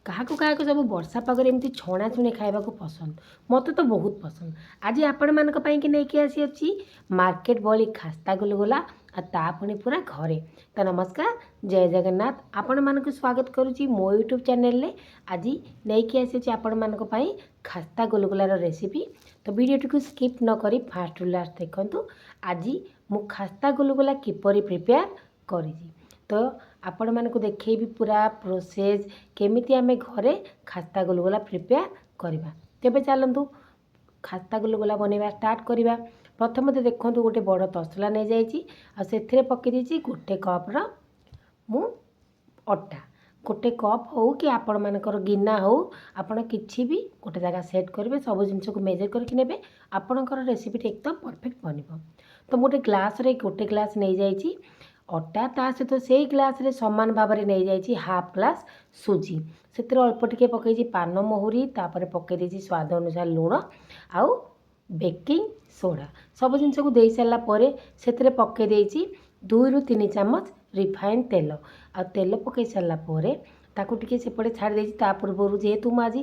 କାହାକୁ ସବୁ ବର୍ଷା ପାଗରେ ଏମିତି ଛଣାଛୁଣି ଖାଇବାକୁ ପସନ୍ଦ। ମୋତେ ତ ବହୁତ ପସନ୍ଦ। ଆଜି ଆପଣମାନଙ୍କ ପାଇଁକି ନେଇକି ଆସିଅଛି ମାର୍କେଟ ଭଳି ଖାସ୍ତା ଗୁଲୁଗୁଲା ଆଉ ତା ପୁଣି ପୁରା ଘରେ। ତ ନମସ୍କାର, ଜୟ ଜଗନ୍ନାଥ। ଆପଣମାନଙ୍କୁ ସ୍ୱାଗତ କରୁଛି ମୋ ୟୁଟ୍ୟୁବ୍ ଚ୍ୟାନେଲରେ। ଆଜି ନେଇକି ଆସିଅଛି ଆପଣମାନଙ୍କ ପାଇଁ ଖାସ୍ତା ଗୁଲୁଗୁଲାର ରେସିପି। ତ ଭିଡ଼ିଓଟିକୁ ସ୍କିପ୍ ନ କରି ଫାଷ୍ଟରୁ ଲାଷ୍ଟ ଦେଖନ୍ତୁ। ଆଜି ମୁଁ ଖାସ୍ତା ଗୁଲୁଗୁଲା କିପରି ପ୍ରିପେୟାର କରିଛି ତ ଆପଣମାନଙ୍କୁ ଦେଖେଇବି ପୁରା ପ୍ରୋସେସ୍ କେମିତି ଆମେ ଘରେ ଖାସ୍ତା ଗୁଲୁଗୁଲା ପ୍ରିପେୟାର କରିବା। ତେବେ ଚାଲନ୍ତୁ ଖାସ୍ତା ଗୁଲୁଗୁଲା ବନେଇବା ଷ୍ଟାର୍ଟ କରିବା। ପ୍ରଥମେ ଦେଖନ୍ତୁ ଗୋଟେ ବଡ଼ ତସଲା ନେଇଯାଇଛି ଆଉ ସେଥିରେ ପକାଇ ଦେଇଛି ଗୋଟେ କପ୍ର ମୁଁ ଅଟା। ଗୋଟେ କପ୍ ହେଉ କି ଆପଣମାନଙ୍କର ଗିନା ହେଉ, ଆପଣ କିଛି ବି ଗୋଟେ ଜାଗା ସେଟ୍ କରିବେ, ସବୁ ଜିନିଷକୁ ମେଜର କରିକି ନେବେ, ଆପଣଙ୍କର ରେସିପିଟି ଏକଦମ ପରଫେକ୍ଟ ବନିବ। ତ ମୁଁ ଗୋଟେ ଗ୍ଲାସ୍ରେ ଗୋଟେ ଗ୍ଲାସ୍ ନେଇଯାଇଛି ଅଟା, ତା ସହିତ ସେଇ ଗ୍ଲାସ୍ରେ ସମାନ ଭାବରେ ନେଇଯାଇଛି ହାଫ୍ ଗ୍ଲାସ୍ ସୁଜି। ସେଥିରେ ଅଳ୍ପ ଟିକେ ପକାଇଛି ପାନ ମହୁରି, ତାପରେ ପକାଇ ଦେଇଛି ସ୍ୱାଦ ଅନୁସାରେ ଲୁଣ ଆଉ ବେକିଂ ସୋଡ଼ା। ସବୁ ଜିନିଷକୁ ଦେଇ ସାରିଲା ପରେ ସେଥିରେ ପକାଇ ଦେଇଛି 2ରୁ 3 ଚାମଚ ରିଫାଇନ୍ ତେଲ। ଆଉ ତେଲ ପକାଇ ସାରିଲା ପରେ ତାକୁ ଟିକେ ସେପଟେ ଛାଡ଼ି ଦେଇଛି। ତା ପୂର୍ବରୁ ଯେହେତୁ ମୁଁ ଆଜି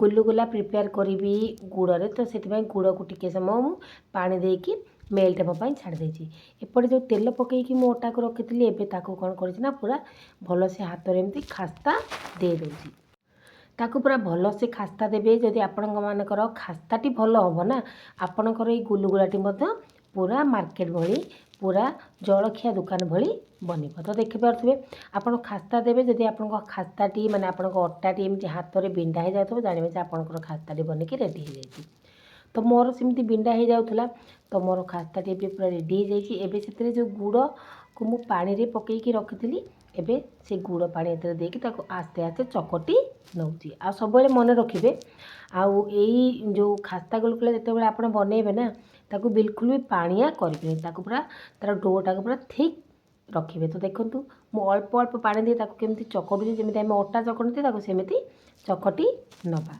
ଗୁଲୁଗୁଲା ପ୍ରିପେୟାର କରିବି ଗୁଡ଼ରେ, ତ ସେଥିପାଇଁ ଗୁଡ଼କୁ ଟିକେ ସମୟ ମୁଁ ପାଣି ଦେଇକି ମେଲ୍ଟ ହେବା ପାଇଁ ଛାଡ଼ି ଦେଇଛି। ଏପଟେ ଯେଉଁ ତେଲ ପକାଇକି ମୁଁ ଅଟାକୁ ରଖିଥିଲି, ଏବେ ତାକୁ କ'ଣ କରିଛି ନା ପୁରା ଭଲସେ ହାତରେ ଏମିତି ଖାସ୍ତା ଦେଇଦେଉଛି। ତାକୁ ପୁରା ଭଲସେ ଖାସ୍ତା ଦେବେ। ଯଦି ଆପଣଙ୍କମାନଙ୍କର ଖାସ୍ତାଟି ଭଲ ହେବ ନା, ଆପଣଙ୍କର ଏଇ ଗୁଲୁଗୁଲାଟି ମଧ୍ୟ ପୁରା ମାର୍କେଟ ଭଳି, ପୁରା ଜଳଖିଆ ଦୋକାନ ଭଳି ବନିବ। ତ ଦେଖିପାରୁଥିବେ ଆପଣ ଖାସ୍ତା ଦେବେ। ଯଦି ଆପଣଙ୍କ ଖାସ୍ତାଟି ମାନେ ଆପଣଙ୍କ ଅଟାଟି ଏମିତି ହାତରେ ବିଣ୍ଡା ହେଇଯାଉଥିବ, ଜାଣିବେ ଯେ ଆପଣଙ୍କର ଖାସ୍ତାଟି ବନିକି ରେଡ଼ି ହେଇଯାଇଛି। ତ ମୋର ସେମିତି ବିଣ୍ଡା ହେଇଯାଉଥିଲା, ତ ମୋର ଖାସ୍ତାଟି ଏବେ ପୁରା ରେଡ଼ି ହେଇଯାଇଛି। ଏବେ ସେଥିରେ ଯେଉଁ ଗୁଡ଼କୁ ମୁଁ ପାଣିରେ ପକାଇକି ରଖିଥିଲି, ଏବେ ସେ ଗୁଡ଼ ପାଣି ଏଥିରେ ଦେଇକି ତାକୁ ଆସ୍ତେ ଆସ୍ତେ ଚକଟି ନେଉଛି। ଆଉ ସବୁବେଳେ ମନେ ରଖିବେ, ଆଉ ଏଇ ଯେଉଁ ଖାସ୍ତା ଗୁଲୁଗୁଲା ଯେତେବେଳେ ଆପଣ ବନେଇବେ ନା, ତାକୁ ବିଲକୁଲ ବି ପାଣିଆ କରିବେନି, ତାକୁ ପୁରା ତା'ର ଡୋଟାକୁ ପୁରା ଥିକ୍ ରଖିବେ। ତ ଦେଖନ୍ତୁ ମୁଁ ଅଳ୍ପ ଅଳ୍ପ ପାଣି ଦେଇ ତାକୁ କେମିତି ଚକଟୁଛି, ଯେମିତି ଆମେ ଅଟା ଚକଟୁଛେ ତାକୁ ସେମିତି ଚକଟି ନେବା।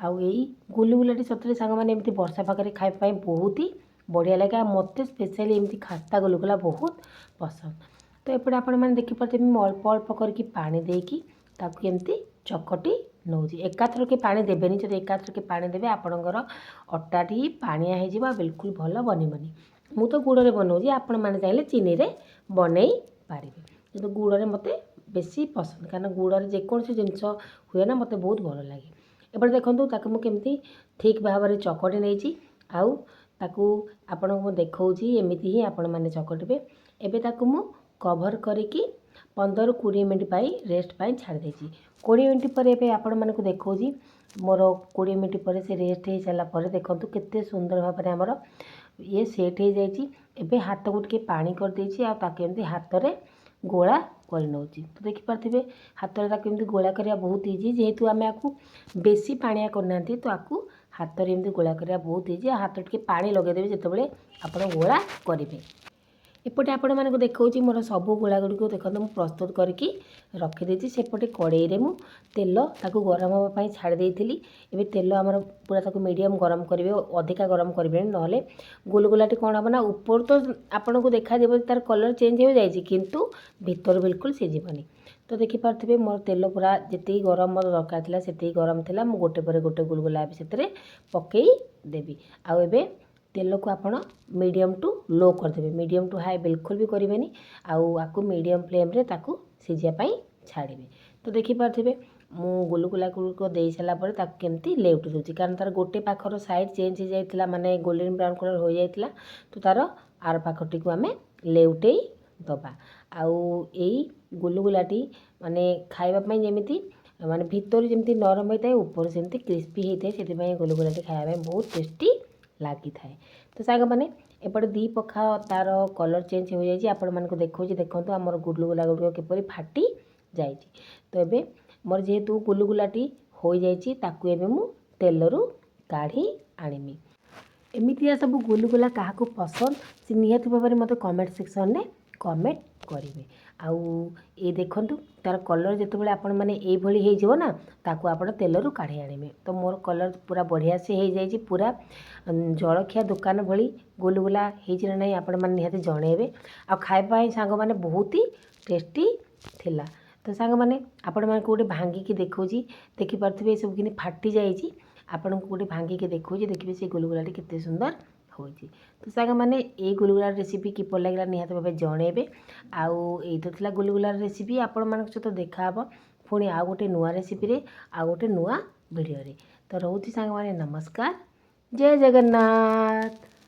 ଆଉ ଏଇ ଗୁଲୁଗୁଲାଟି ସତରେ ସାଙ୍ଗମାନେ ଏମିତି ବର୍ଷା ପାଗରେ ଖାଇବା ପାଇଁ ବହୁତ ହି ବଢ଼ିଆ ଲାଗେ। ଆଉ ମୋତେ ସ୍ପେଶାଲି ଏମିତି ଖାସ୍ତା ଗୁଲୁଗୁଲା ବହୁତ ପସନ୍ଦ। ତ ଏପଟେ ଆପଣମାନେ ଦେଖିପାରୁଥିବେ ମୁଁ ଅଳ୍ପ ଅଳ୍ପ କରିକି ପାଣି ଦେଇକି ତାକୁ କେମିତି ଚକଟି ନେଉଛି। ଏକାଥରକେ ପାଣି ଦେବେନି। ଯଦି ଏକାଥରକେ ପାଣି ଦେବେ ଆପଣଙ୍କର ଅଟାଟି ପାଣିଆ ହେଇଯିବ ଆଉ ବିଲକୁଲ ଭଲ ବନିବନି। ମୁଁ ତ ଗୁଡ଼ରେ ବନାଉଛି, ଆପଣମାନେ ଚାହିଁଲେ ଚିନିରେ ବନେଇ ପାରିବେ, କିନ୍ତୁ ଗୁଡ଼ରେ ମୋତେ ବେଶୀ ପସନ୍ଦ, କାରଣ ଗୁଡ଼ରେ ଯେକୌଣସି ଜିନିଷ ହୁଏ ନା ମୋତେ ବହୁତ ଭଲ ଲାଗେ। ଏପଟେ ଦେଖନ୍ତୁ ତାକୁ ମୁଁ କେମିତି ଠିକ୍ ଭାବରେ ଚକଟି ନେଇଛି। ଆଉ ତାକୁ ଆପଣଙ୍କୁ ମୁଁ ଦେଖାଉଛି, ଏମିତି ହିଁ ଆପଣମାନେ ଚକଟିବେ। ଏବେ ତାକୁ ମୁଁ କଭର୍ କରିକି 15ରୁ 20 ମିନିଟ୍ ପାଇଁ ରେଷ୍ଟ ପାଇଁ ଛାଡ଼ି ଦେଇଛି। 20 ମିନିଟ୍ ପରେ ଏବେ ଆପଣମାନଙ୍କୁ ଦେଖାଉଛି। ମୋର 20 ମିନିଟ୍ ପରେ ସେ ରେଷ୍ଟ ହେଇସାରିଲା ପରେ ଦେଖନ୍ତୁ କେତେ ସୁନ୍ଦର ଭାବରେ ଆମର ଇଏ ସେଟ୍ ହେଇଯାଇଛି। ଏବେ ହାତକୁ ଟିକେ ପାଣି କରିଦେଇଛି ଆଉ ତାକୁ ଏମିତି ହାତରେ ଗୋଳା କରିନେଉଛି। ତ ଦେଖିପାରୁଥିବେ ହାତରେ ତାକୁ ଏମିତି ଗୋଳା କରିବା ବହୁତ ଇଜି। ଯେହେତୁ ଆମେ ଆକୁ ବେଶୀ ପାଣିଆ କରିନାହାନ୍ତି, ତ ଆକୁ ହାତରେ ଏମିତି ଗୋଳା କରିବା ବହୁତ ଇଜି। ଆଉ ହାତରେ ଟିକେ ପାଣି ଲଗାଇଦେବେ ଯେତେବେଳେ ଆପଣ ଗୋଳା କରିବେ। ଏପଟେ ଆପଣମାନଙ୍କୁ ଦେଖାଉଛି ମୋର ସବୁ ଗୋଳା ଗୁଡ଼ିକୁ ଦେଖନ୍ତୁ ମୁଁ ପ୍ରସ୍ତୁତ କରିକି ରଖିଦେଇଛି। ସେପଟେ କଡ଼େଇରେ ମୁଁ ତେଲ ତାକୁ ଗରମ ହେବା ପାଇଁ ଛାଡ଼ି ଦେଇଥିଲି। ଏବେ ତେଲ ଆମର ପୁରା ତାକୁ ମିଡ଼ିୟମ୍ ଗରମ କରିବେ, ଅଧିକା ଗରମ କରିବେନି, ନହେଲେ ଗୁଲୁଗୁଲାଟି କ'ଣ ହେବ ନା ଉପରୁ ତ ଆପଣଙ୍କୁ ଦେଖାଯିବ ତାର କଲର୍ ଚେଞ୍ଜ ହୋଇଯାଇଛି, କିନ୍ତୁ ଭିତରୁ ବିଲକୁଲ ସିଝିବନି। ତ ଦେଖିପାରୁଥିବେ ମୋର ତେଲ ପୁରା ଯେତିକି ଗରମ ମୋର ଦରକାର ଥିଲା ସେତିକି ଗରମ ଥିଲା। ମୁଁ ଗୋଟେ ପରେ ଗୋଟେ ଗୁଲୁଗୁଲା ବି ସେଥିରେ ପକାଇ ଦେବି। ଆଉ ଏବେ ତେଲକୁ ଆପଣ ମିଡ଼ିୟମ୍ ଟୁ ଲୋ କରିଦେବେ, ମିଡ଼ିୟମ୍ ଟୁ ହାଇ ବିଲକୁଲ ବି କରିବେନି। ଆଉ ଆକୁ ମିଡ଼ିୟମ୍ ଫ୍ଲେମ୍ରେ ତାକୁ ସିଝିବା ପାଇଁ ଛାଡ଼ିବେ। ତ ଦେଖିପାରୁଥିବେ ମୁଁ ଗୁଲୁଗୁଲା ଗୁଡ଼ିକ ଦେଇସାରିଲା ପରେ ତାକୁ କେମିତି ଲେଉଟି ଦେଉଛି, କାରଣ ତା'ର ଗୋଟେ ପାଖର ସାଇଡ଼୍ ଚେଞ୍ଜ ହେଇଯାଇଥିଲା, ମାନେ ଗୋଲ୍ଡେନ୍ ବ୍ରାଉନ୍ କଲର୍ ହୋଇଯାଇଥିଲା। ତ ତା'ର ଆର ପାଖଟିକୁ ଆମେ ଲେଉଟେଇ ଦେବା। ଆଉ ଏଇ ଗୁଲୁଗୁଲାଟି ମାନେ ଖାଇବା ପାଇଁ ଯେମିତି ମାନେ ଭିତରୁ ଯେମିତି ନରମ ହୋଇଥାଏ, ଉପରୁ ସେମିତି କ୍ରିସ୍ପି ହୋଇଥାଏ, ସେଥିପାଇଁ ଗୁଲୁଗୁଲାଟି ଖାଇବା ପାଇଁ ବହୁତ ଟେଷ୍ଟି ଲାଗିଥାଏ। ତ ସାଙ୍ଗମାନେ ଏପଟେ ଦୁଇ ପଖା ତା'ର କଲର୍ ଚେଞ୍ଜ ହୋଇଯାଇଛି। ଆପଣମାନଙ୍କୁ ଦେଖାଉଛି, ଦେଖନ୍ତୁ ଆମର ଗୁଲୁଗୁଲା ଗୁଡ଼ିକ କିପରି ଫାଟି ଯାଇଛି। ତ ଏବେ ମୋର ଯେହେତୁ ଗୁଲୁଗୁଲାଟି ହୋଇଯାଇଛି, ତାକୁ ଏବେ ମୁଁ ତେଲରୁ କାଢ଼ି ଆଣିବି। ଏମିତିଆ ସବୁ ଗୁଲୁଗୁଲା କାହାକୁ ପସନ୍ଦ ସେ ନିହାତି ଭାବରେ ମୋତେ କମେଣ୍ଟ ସେକ୍ସନରେ କମେଣ୍ଟ କରିବେ। ଆଉ ଏ ଦେଖନ୍ତୁ ତା'ର କଲର୍ ଯେତେବେଳେ ଆପଣମାନେ ଏଇଭଳି ହେଇଯିବ ନା, ତାକୁ ଆପଣ ତେଲରୁ କାଢ଼ି ଆଣିବେ। ତ ମୋର କଲର୍ ପୁରା ବଢ଼ିଆ ସେ ହେଇଯାଇଛି, ପୁରା ଜଳଖିଆ ଦୋକାନ ଭଳି ଗୁଲୁଗୁଲା ହେଇଛି ନା ନାହିଁ ଆପଣମାନେ ନିହାତି ଜଣେଇବେ। ଆଉ ଖାଇବା ପାଇଁ ସାଙ୍ଗମାନେ ବହୁତ ହି ଟେଷ୍ଟି ଥିଲା। तो सांग मैंने आपण मानक गोटे भांगिकी देखौची देखिपारे सब कि फाटी जाइए आपण को गोटे भांगिकी देखौची देखिए से गुलगुलाटी केते सुंदर होची। तो सांग मैंने ये गुलगुला रेसिपी किपर लगे निहत भाव जनइबे। आउ ये तो थिला गुलगुला रेसिपी आपण मानक सहित देखा पुणी आउ गोटे नुआ रेसिपी आउ गोटे नुआ वीडियो। तो रोची सांग मैंने नमस्कार, जय जगन्नाथ।